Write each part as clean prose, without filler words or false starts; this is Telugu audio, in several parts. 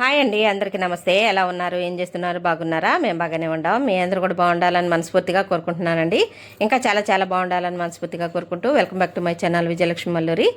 హాయ్ అండి, అందరికీ నమస్తే. ఎలా ఉన్నారు? ఏం చేస్తున్నారు? బాగున్నారా? మేము బాగానే ఉన్నాం. మీ అందరూ కూడా బాగుండాలని మనస్ఫూర్తిగా కోరుకుంటున్నానండి. ఇంకా చాలా చాలా బాగుండాలని మనస్ఫూర్తిగా కోరుకుంటూ welcome back to my channel Vijayalakshmi Malluri.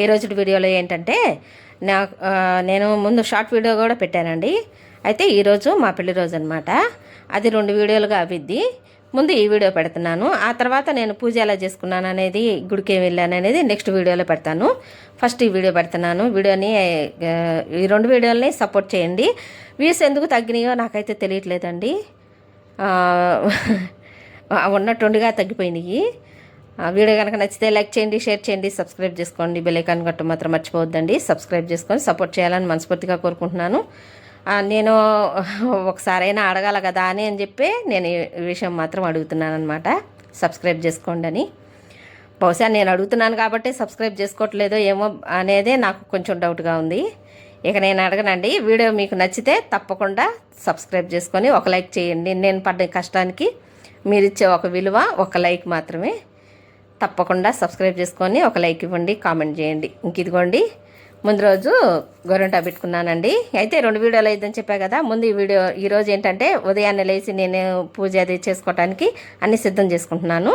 ఈ రోజు వీడియోలో ఏంటంటే నేను ముందు షార్ట్ వీడియో కూడా పెట్టానండి. అయితే ఈరోజు మా పెళ్లి రోజు అనమాట. అది 2 వీడియోలుగా అవిద్ది. ముందు ఈ వీడియో పెడుతున్నాను. ఆ తర్వాత నేను పూజ ఎలా చేసుకున్నాను అనేది, గుడికి వెళ్ళాను అనేది నెక్స్ట్ వీడియోలో పెడతాను. ఫస్ట్ ఈ వీడియో పెడుతున్నాను. ఈ 2 వీడియోలని సపోర్ట్ చేయండి. వ్యూస్ ఎందుకు తగ్గినాయో నాకైతే తెలియట్లేదండి. ఉన్నట్టుండిగా తగ్గిపోయినాయి. వీడియో కనుక నచ్చితే లైక్ చేయండి, షేర్ చేయండి, సబ్స్క్రైబ్ చేసుకోండి. బెల్ ఐకాన్ గట్టు మాత్రం మర్చిపోవద్దండి. సబ్స్క్రైబ్ చేసుకొని సపోర్ట్ చేయాలని మనస్ఫూర్తిగా కోరుకుంటున్నాను. నేను ఒకసారైనా అడగాల కదా అని చెప్పి నేను ఈ విషయం మాత్రం అడుగుతున్నాను అనమాట. సబ్స్క్రైబ్ చేసుకోండి అని. బహుశా నేను అడుగుతున్నాను కాబట్టి సబ్స్క్రైబ్ చేసుకోవట్లేదో ఏమో అనేదే నాకు కొంచెం డౌట్గా ఉంది. ఇక నేను అడగనండి. వీడియో మీకు నచ్చితే తప్పకుండా సబ్స్క్రైబ్ చేసుకొని ఒక లైక్ చేయండి. నేను పడ్డ కష్టానికి మీరిచ్చే ఒక విలువ ఒక లైక్ మాత్రమే. తప్పకుండా సబ్స్క్రైబ్ చేసుకొని ఒక లైక్ ఇవ్వండి, కామెంట్ చేయండి. ఇంక ఇదిగోండి, ముందు రోజు గోరింటా పెట్టుకున్నానండి. అయితే 2 వీడియోలు అయిద్దని చెప్పా కదా. ముందు ఈరోజు ఏంటంటే ఉదయాన్నే లేచి నేను పూజ అది చేసుకోవటానికి అన్నీ సిద్ధం చేసుకుంటున్నాను.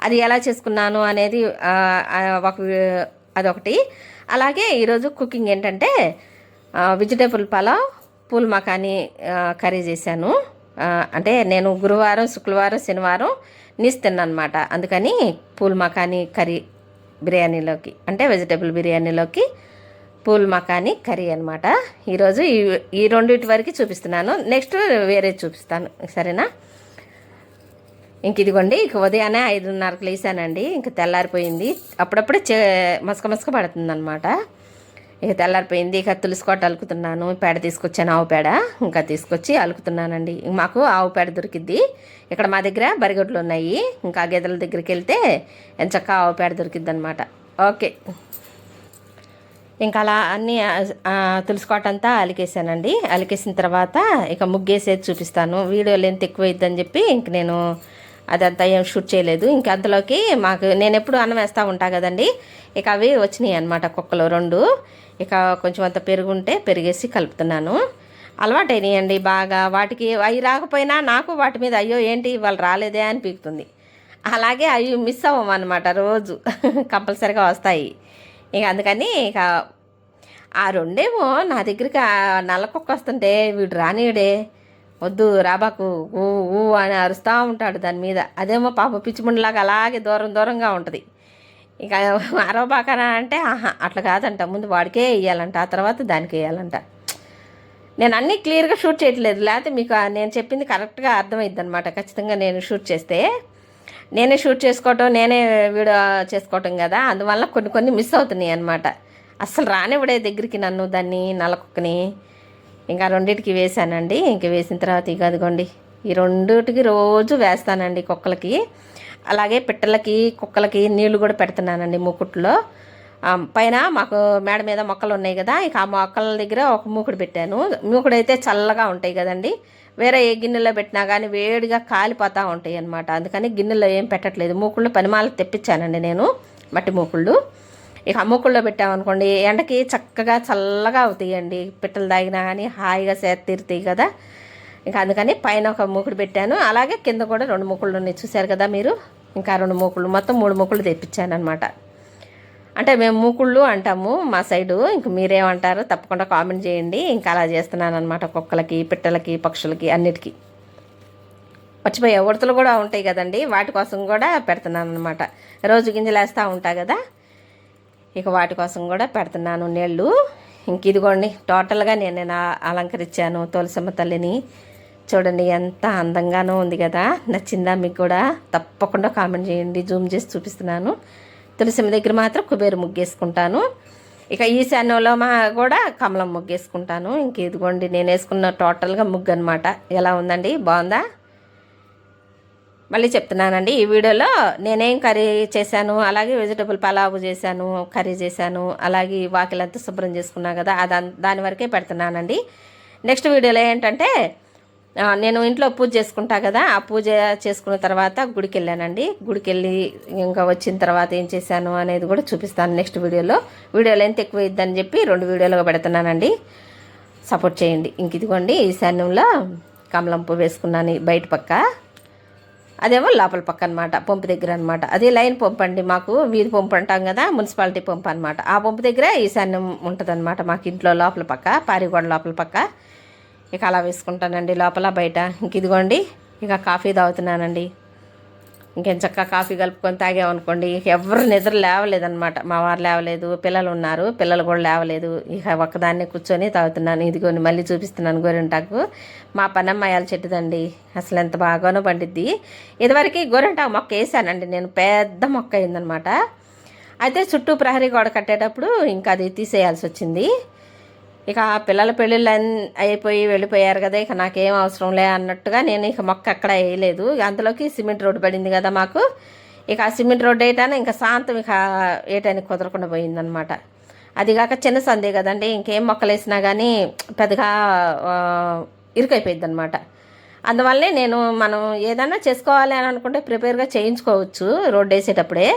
అది ఎలా చేసుకున్నాను అనేది అదొకటి. అలాగే ఈరోజు కుకింగ్ ఏంటంటే vegetable pulao, pool makhani curry చేశాను. అంటే నేను గురువారం, శుక్రవారం, శనివారం నీసు తిన్నాను అనమాట. అందుకని పూల్ మకానీ కర్రీ బిర్యానీలోకి, అంటే వెజిటేబుల్ బిర్యానీలోకి పూల్ మకానీ కర్రీ అనమాట. ఈరోజు ఈ 2 వరకు చూపిస్తున్నాను. నెక్స్ట్ వేరే చూపిస్తాను, సరేనా? ఇంక ఇదిగోండి, ఇక ఉదయాన్నే 5:30కి లేసానండి. ఇంక తెల్లారిపోయింది. అప్పుడప్పుడే మసక పడుతుంది అనమాట. ఇక తెల్లారిపోయింది. ఇక తులసికోట అలుకుతున్నాను. పేడ తీసుకొచ్చాను, ఆవు పేడ. ఇంకా తీసుకొచ్చి అలుకుతున్నానండి. మాకు ఆవు పేడ దొరికిద్ది ఇక్కడ. మా దగ్గర బరిగొడ్లు ఉన్నాయి. ఇంకా గేదెల దగ్గరికి వెళ్తే ఎంచక్కా ఆవు పేడ దొరికిద్ది అనమాట. ఓకే, ఇంకా అలా అన్నీ తులసికోట అంతా అలికేసానండి. అలికేసిన తర్వాత ఇక ముగ్గేసేది చూపిస్తాను. వీడియో లెంత్ ఎక్కువ అయిద్దని చెప్పి ఇంక నేను అదంతా ఏం షూట్ చేయలేదు. ఇంక అంతలోకి నేను ఎప్పుడు అన్నం వేస్తూ ఉంటా కదండి. ఇక అవి వచ్చినాయి అనమాట, కుక్కలు 2. ఇక కొంచెం అంత పెరుగుంటే పెరిగేసి కలుపుతున్నాను. అలవాటైనాయండి బాగా. వాటికి అవి రాకపోయినా నాకు వాటి మీద అయ్యో ఏంటి వాళ్ళు రాలేదే అని పీకుతుంది. అలాగే అవి మిస్ అవ్వమన్నమాట. రోజు కంపల్సరీగా వస్తాయి. ఇక అందుకని ఇక ఆ 2 నా దగ్గరికి నల్ల కుక్క వస్తుంటే వీడు రానియడే, వద్దు రాబాకు, ఊ ఊ అని అరుస్తూ ఉంటాడు దాని మీద. అదేమో పాప పిచ్చిముండలాగా అలాగే దూరంగా ఉంటుంది. ఇక అరవబాకనా అంటే అట్లా కాదంట, ముందు వాడికే వేయాలంట, ఆ తర్వాత దానికి వేయాలంట. నేను అన్నీ క్లియర్గా షూట్ చేయట్లేదు, లేకపోతే మీకు నేను చెప్పింది కరెక్ట్గా అర్థమైద్ది అనమాట. ఖచ్చితంగా నేను షూట్ చేస్తే నేనే షూట్ చేసుకోవటం, నేనే వీడియో చేసుకోవటం కదా. అందువల్ల కొన్ని మిస్ అవుతున్నాయి అనమాట. అస్సలు రానివ్వడే దగ్గరికి నన్ను, దాన్ని నల్ల కుక్కని. ఇంకా 2కి వేసానండి. ఇంక వేసిన తర్వాత ఇక అదిగోండి, ఈ 2కి రోజు వేస్తానండి కుక్కలకి. అలాగే పిట్టలకి, కుక్కలకి నీళ్లు కూడా పెడుతున్నానండి మూకుట్లో. పైన మాకు మేడ మీద మొక్కలు ఉన్నాయి కదా. ఇక ఆ మొక్కల దగ్గర ఒక మూకుడు పెట్టాను. మూకుడు అయితే చల్లగా ఉంటాయి కదండి. వేరే ఏ గిన్నెలో పెట్టినా కానీ వేడిగా కాలిపోతూ ఉంటాయి అన్నమాట. అందుకని గిన్నెలో ఏం పెట్టట్లేదు. మూకుళ్ళు పనిమాల తెప్పించానండి నేను, మట్టి మూకుళ్ళు. ఇక ఆ మూకుళ్ళలో పెట్టామనుకోండి ఎండకి చక్కగా చల్లగా అవుతాయండి. పిట్టలు తాగినా కానీ హాయిగా సేద తీరుతాయి కదా. ఇంకా అందుకని పైన ఒక మూకుడు పెట్టాను. అలాగే కింద కూడా 2 మూకుళ్ళు ఉన్నాయి, చూశారు కదా మీరు. ఇంకా 2 మూకుళ్ళు, మొత్తం 3 మూకుళ్ళు తెప్పించాను అనమాట. అంటే మేము మూకుళ్ళు అంటాము మా సైడు. ఇంక మీరేమంటారో తప్పకుండా కామెంట్ చేయండి. ఇంకా అలా చేస్తున్నాను అనమాట. కుక్కలకి, పిట్టలకి, పక్షులకి అన్నిటికీ. మర్చిపోయే ఉడతలు కూడా ఉంటాయి కదండి, వాటి కోసం కూడా పెడుతున్నాను అనమాట. రోజు గింజలు వేస్తూ ఉంటా కదా, ఇక వాటి కోసం కూడా పెడుతున్నాను నీళ్ళు. ఇంక ఇదిగోండి, టోటల్గా నేను అలంకరించాను తులసమ్మ తల్లిని. చూడండి ఎంత అందంగానూ ఉంది కదా. నచ్చిందా మీకు కూడా? తప్పకుండా కామెంట్ చేయండి. జూమ్ చేసి చూపిస్తున్నాను. తులసమ్మ దగ్గర మాత్రం కుబేరు ముగ్గేసుకుంటాను. ఇక ఈశాన్యంలో కూడా కమలం ముగ్గేసుకుంటాను. ఇంక ఇదిగోండి, నేను వేసుకున్న టోటల్గా ముగ్గు అనమాట. ఎలా ఉందండి? బాగుందా? మళ్ళీ చెప్తున్నానండి, ఈ వీడియోలో నేనేం కర్రీ చేశాను, అలాగే వెజిటబుల్ పలావు చేశాను, కర్రీ చేశాను, అలాగే వాకిలంతా శుభ్రం చేసుకున్నా కదా, దాని వరకే పెడుతున్నానండి. నెక్స్ట్ వీడియోలో ఏంటంటే నేను ఇంట్లో పూజ చేసుకుంటా కదా. ఆ పూజ చేసుకున్న తర్వాత గుడికి వెళ్ళానండి. గుడికి వెళ్ళి ఇంకా వచ్చిన తర్వాత ఏం చేశాను అనేది కూడా చూపిస్తాను నెక్స్ట్ వీడియోలో. వీడియోలో ఎంత ఎక్కువ ఇద్దని చెప్పి 2 వీడియోలుగా పెడుతున్నానండి. సపోర్ట్ చేయండి. ఇంక ఇదిగోండి ఈశాన్యంలో కమలం పువ్వు వేసుకున్నాను బయట పక్క, అదేమో లోపల పక్క అనమాట, పంపు దగ్గర అనమాట. అది లైన్ పంపు అండి, మాకు వీధి పంపు అంటాం కదా, మున్సిపాలిటీ పంపు అనమాట. ఆ పంపు దగ్గర ఈశాన్యం ఉంటుంది అనమాట మాకు ఇంట్లో లోపల పక్క, పారిగోడ లోపల పక్క. ఇక అలా వేసుకుంటానండి లోపల బయట. ఇంక ఇదిగోండి ఇక కాఫీ తాగుతున్నానండి. ఇంకేం చక్కగా కాఫీ కలుపుకొని తాగామనుకోండి, ఇక ఎవరు నిద్ర లేవలేదనమాట. మా వారు లేవలేదు, పిల్లలు ఉన్నారు, పిల్లలు కూడా లేవలేదు. ఇక ఒక్కదాన్నే కూర్చొని తాగుతున్నాను. ఇదిగోని మళ్ళీ చూపిస్తున్నాను గోరింటాకు. మా పనమ్మాయాల చెట్టుదండి, అసలు ఎంత బాగానో పండిద్ది. ఇదివరకు గోరింటాకు మొక్క వేసానండి నేను, పెద్ద మొక్క అయిందనమాట. అయితే చుట్టూ ప్రహరీ గోడ కట్టేటప్పుడు ఇంకా అది తీసేయాల్సి వచ్చింది. ఇక పిల్లల పెళ్ళిళ్ళు అయిపోయి వెళ్ళిపోయారు కదా, ఇక నాకేం అవసరం లే అన్నట్టుగా నేను ఇక మొక్క ఎక్కడ వేయలేదు. అంతలోకి సిమెంట్ రోడ్డు పడింది కదా మాకు. ఇక ఆ సిమెంట్ రోడ్డు వేయటానే ఇంకా శాంతం ఇక వేయటానికి కుదరకుండా పోయిందనమాట. అదిగాక చిన్న సందే కదండి, ఇంకేం మొక్కలు వేసినా కానీ పెద్దగా ఇరుకైపోయింది అనమాట. అందువల్లనే నేను మనం ఏదైనా చేసుకోవాలి అని అనుకుంటే ప్రిపేర్గా చేయించుకోవచ్చు రోడ్డు వేసేటప్పుడే.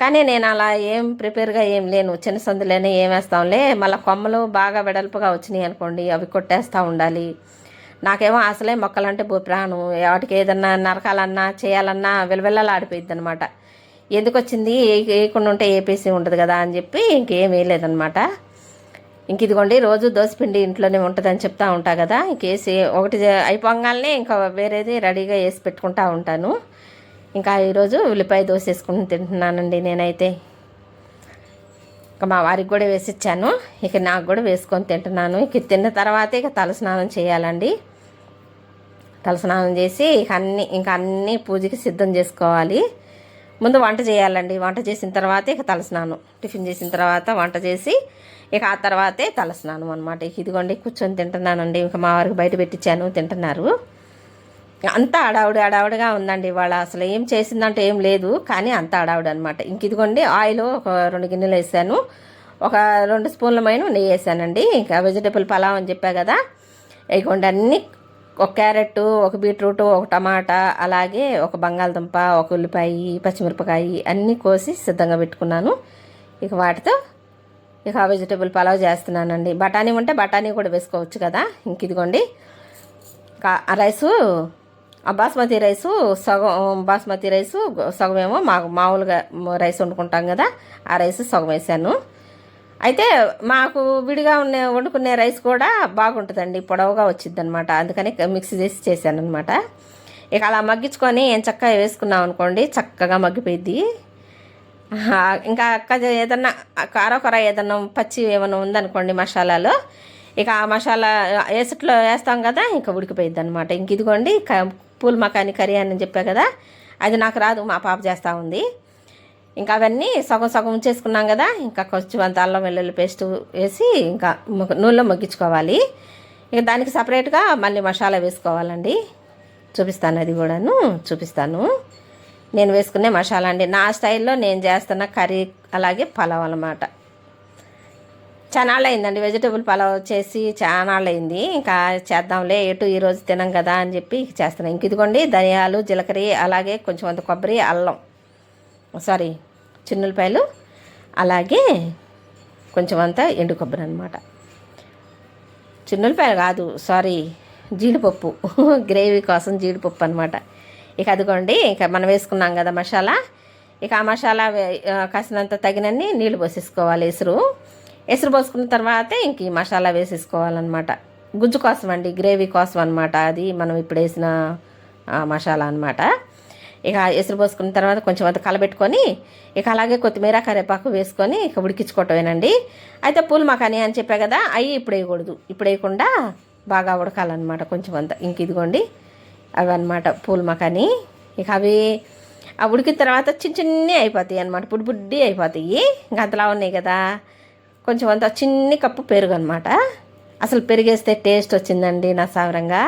కానీ నేను అలా ఏం ప్రిపేర్గా ఏం లేను, చిన్న సందులోనే ఏం వేస్తాంలే. మళ్ళీ కొమ్మలు బాగా వెడల్పుగా వచ్చినాయి అనుకోండి, అవి కొట్టేస్తూ ఉండాలి. నాకేమో అసలే మొక్కలంటే ప్రాణం. వాటికి ఏదన్నా నరకాలన్నా చేయాలన్నా విలవిల్లలాడిపోయింది అనమాట. ఎందుకు వచ్చింది వేయకుండా ఉంటే ఏపీసీ ఉండదు కదా అని చెప్పి ఇంకేం వేయలేదనమాట. ఇంక ఇదిగోండి రోజు దోసపిండి ఇంట్లోనే ఉంటుందని చెప్తా ఉంటా కదా, ఇంకేసి ఒకటి అయిపోగానే ఇంకా వేరేది రెడీగా వేసి పెట్టుకుంటా ఉంటాను. ఇంకా ఈరోజు ఉల్లిపాయ దోశ వేసుకుని తింటున్నానండి నేనైతే. ఇంకా మా వారికి కూడా వేసిచ్చాను, ఇక నాకు కూడా వేసుకొని తింటున్నాను. ఇక తిన్న తర్వాత ఇక తలస్నానం చేయాలండి. తలస్నానం చేసి ఇక అన్నీ పూజకి సిద్ధం చేసుకోవాలి. ముందు వంట చేయాలండి. వంట చేసిన తర్వాత ఇక తలస్నానం, టిఫిన్ చేసిన తర్వాత వంట చేసి ఇక ఆ తర్వాతే తలస్నానం అనమాట. ఇక ఇదిగోండి కూర్చొని తింటున్నానండి. ఇంకా మా వారికి బయట పెట్టించాను, తింటున్నారు. అంతా అడావుడిగా ఉందండి ఇవాళ. అసలు ఏం చేసిందంటే ఏం లేదు, కానీ అంత అడావుడి అనమాట. ఇంక ఇదిగోండి ఆయిల్ ఒక 2 గిన్నెలు వేసాను, ఒక 2 స్పూన్ల మైన నెయ్యి వేసానండి. ఇంకా వెజిటేబుల్ పలావ్ అని చెప్పా కదా, ఇదిగోండి అన్నీ ఒక క్యారెట్, ఒక బీట్రూట్, ఒక టమాటా, అలాగే ఒక బంగాళదుంప, ఒక ఉల్లిపాయ, పచ్చిమిరపకాయ అన్నీ కోసి సిద్ధంగా పెట్టుకున్నాను. ఇక వాటితో ఇక వెజిటేబుల్ పలావ్ చేస్తున్నానండి. బఠానీ ఉంటే బఠానీ కూడా వేసుకోవచ్చు కదా. ఇంక ఇదిగోండి ఆ రైసు, ఆ బాస్మతి రైసు సగం, బాస్మతి రైసు సగం ఏమో మామూలుగా రైస్ వండుకుంటాం కదా, ఆ రైస్ సగం వేసాను. అయితే మాకు విడిగా వండుకునే రైస్ కూడా బాగుంటుందండి, పొడవుగా వచ్చింది అనమాట. అందుకని మిక్స్ చేసి చేశాను అనమాట. ఇక అలా మగ్గించుకొని ఏం చక్కగా వేసుకున్నాం అనుకోండి, చక్కగా మగ్గిపోయిద్ది. ఇంకా ఏదన్నా కారకొర ఏదన్నా పచ్చి ఏమైనా ఉందనుకోండి మసాలాలో, ఇక ఆ మసాలా వేసట్లో వేస్తాం కదా, ఇంకా ఉడికిపోయిద్ది అనమాట. ఇంక ఇదిగోండి పూల్ మకాని కర్రీ అని చెప్పా కదా, అది నాకు రాదు, మా పాప చేస్తూ ఉంది. ఇంకా అవన్నీ సగం సగం ఉంచేసుకున్నాం కదా, ఇంకా కొంచెం అంత అల్లం వెల్లుల్లి పేస్ట్ వేసి ఇంకా నూనెలో మగ్గించుకోవాలి. ఇక దానికి సపరేట్గా మళ్ళీ మసాలా వేసుకోవాలండి. చూపిస్తాను, అది కూడాను చూపిస్తాను. నేను వేసుకునే మసాలా అండి, నా స్టైల్లో నేను చేస్తున్న కర్రీ, అలాగే పలావ్ అన్నమాట. చానాళ్ళు అయిందండి వెజిటేబుల్ పలావ్ చేసి, చానాళ్ళు అయింది. ఇంకా చేద్దాంలే, ఈరోజు తినం కదా అని చెప్పి చేస్తున్నాను. ఇంక ఇదిగోండి ధనియాలు, జీలకర్ర, అలాగే కొంచెం అంత కొబ్బరి, అల్లం, చిన్నులపాయలు, అలాగే కొంచెం అంత ఎండు కొబ్బరి అనమాట. చిన్నులపాయలు కాదు, జీడిపప్పు, గ్రేవీ కోసం జీడిపప్పు అనమాట. ఇక అదిగోండి ఇక మనం వేసుకున్నాం కదా మసాలా, ఇక ఆ మసాలా కాసినంత తగినన్ని నీళ్ళు పోసేసుకోవాలి. ఎసురు పోసుకున్న తర్వాత ఇంక ఈ మసాలా వేసేసుకోవాలన్నమాట. గుజ్జు కోసం అండి, గ్రేవీ కోసం అనమాట. అది మనం ఇప్పుడు వేసిన మసాలా అనమాట. ఇక ఎసురు పోసుకున్న తర్వాత కొంచెం అంత కలబెట్టుకొని ఇక అలాగే కొత్తిమీర, కరివేపాకు వేసుకొని ఇక ఉడికించుకోవటమేనండి. అయితే పూల్ మకాని అని చెప్పా కదా, అవి ఇప్పుడు వేయకూడదు, ఇప్పుడు వేయకుండా బాగా ఉడకాలన్నమాట కొంచెం అంత. ఇంక ఇదిగోండి అవి అనమాట పూల్ మకాని. ఇక అవి ఉడికిన తర్వాత చిన్ని అయిపోతాయి అనమాట, బుడ్డి అయిపోతాయి. ఇంక అంతలా ఉన్నాయి కదా, కొంచెం అంత చిన్ని కప్పు పెరుగు అనమాట. అసలు పెరిగేస్తే టేస్ట్ వచ్చిందండి నా సావరంగా,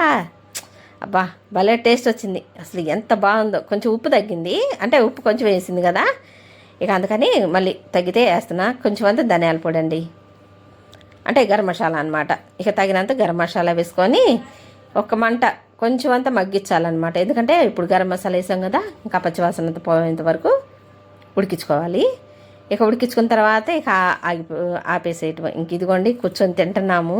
అబ్బా భలే టేస్ట్ వచ్చింది. అసలు ఎంత బాగుందో. కొంచెం ఉప్పు తగ్గింది, అంటే ఉప్పు కొంచెం వేసింది కదా, ఇక అందుకని మళ్ళీ తగ్గితే వేస్తున్నా. కొంచెం అంత ధనియాల పొడి అండి, అంటే గరం మసాలా అనమాట. ఇక తగినంత గరం మసాలా వేసుకొని ఒక మంట కొంచెం అంతా మగ్గించాలన్నమాట. ఎందుకంటే ఇప్పుడు గరం మసాలా వేసాం కదా, ఇంకా పచ్చివాసన అంతా పోయేంత వరకు ఉడికించుకోవాలి. ఇక ఉడికించుకున్న తర్వాత ఇక ఆపేసేయటం. ఇంక ఇదిగోండి కూర్చొని తింటున్నాము.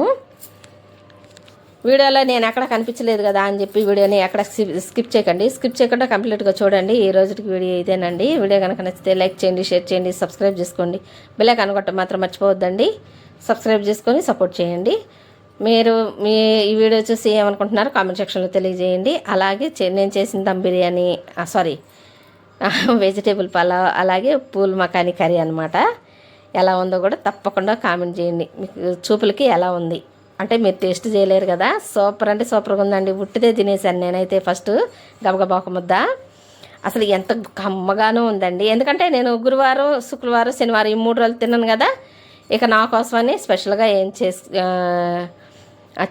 వీడియోలో నేను ఎక్కడ కనిపించలేదు కదా అని చెప్పి వీడియోని ఎక్కడ స్కిప్ చేయకండి. స్కిప్ చేయకుండా కంప్లీట్గా చూడండి. ఈ రోజుకి వీడియో ఇదేనండి. వీడియో కనుక నచ్చితే లైక్ చేయండి, షేర్ చేయండి, సబ్స్క్రైబ్ చేసుకోండి. బెల్ ఐకాన్ కొట్టడం మాత్రం మర్చిపోవద్దండి. సబ్స్క్రైబ్ చేసుకొని సపోర్ట్ చేయండి. మీరు ఈ వీడియో చూసి ఏమనుకుంటున్నారో కామెంట్ సెక్షన్లో తెలియజేయండి. అలాగే నేను చేసిన దమ్ బిర్యానీ వెజిటేబుల్ పలావ్, అలాగే పూల్ మకానీ కర్రీ అనమాట. ఎలా ఉందో కూడా తప్పకుండా కామెంట్ చేయండి. మీకు చూపులకి ఎలా ఉంది అంటే మీరు టేస్ట్ చేయలేరు కదా. సూపర్ అంటే సూపర్గా ఉందండి. ఉట్టిదే తినేసాను నేనైతే ఫస్ట్ గబగబా ఒక ముద్ద. అసలు ఎంత కమ్మగానూ ఉందండి. ఎందుకంటే నేను గురువారం, శుక్రవారం, శనివారం ఈ 3 రోజులు తిన్నాను కదా. ఇక నా కోసమని స్పెషల్గా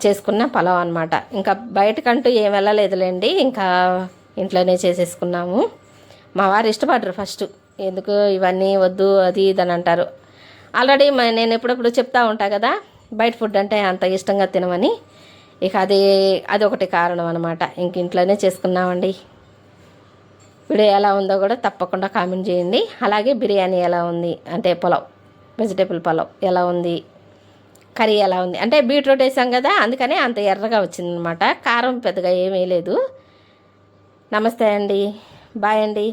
చేసుకున్న పలావ్ అనమాట. ఇంకా బయటకంటూ ఏం వెళ్ళలేదులేండి, ఇంకా ఇంట్లోనే చేసేసుకున్నాము. మా వారు ఇష్టపడరు ఫస్ట్, ఎందుకు ఇవన్నీ వద్దు అది ఇది అని అంటారు. ఆల్రెడీ నేను ఎప్పుడప్పుడు చెప్తా ఉంటా కదా బయట ఫుడ్ అంటే అంత ఇష్టంగా తినమని. ఇక అది ఒకటి కారణం అనమాట. ఇంక ఇంట్లోనే చేసుకున్నామండి. వీడియో ఎలా ఉందో కూడా తప్పకుండా కామెంట్ చేయండి. అలాగే బిర్యానీ ఎలా ఉంది అంటే వెజిటేబుల్ పలావ్ ఎలా ఉంది, కర్రీ ఎలా ఉంది అంటే బీట్రూట్ వేసాం కదా, అందుకనే అంత ఎర్రగా వచ్చిందనమాట. కారం పెద్దగా ఏమీ లేదు. నమస్తే అండి, బాయ్ అండి.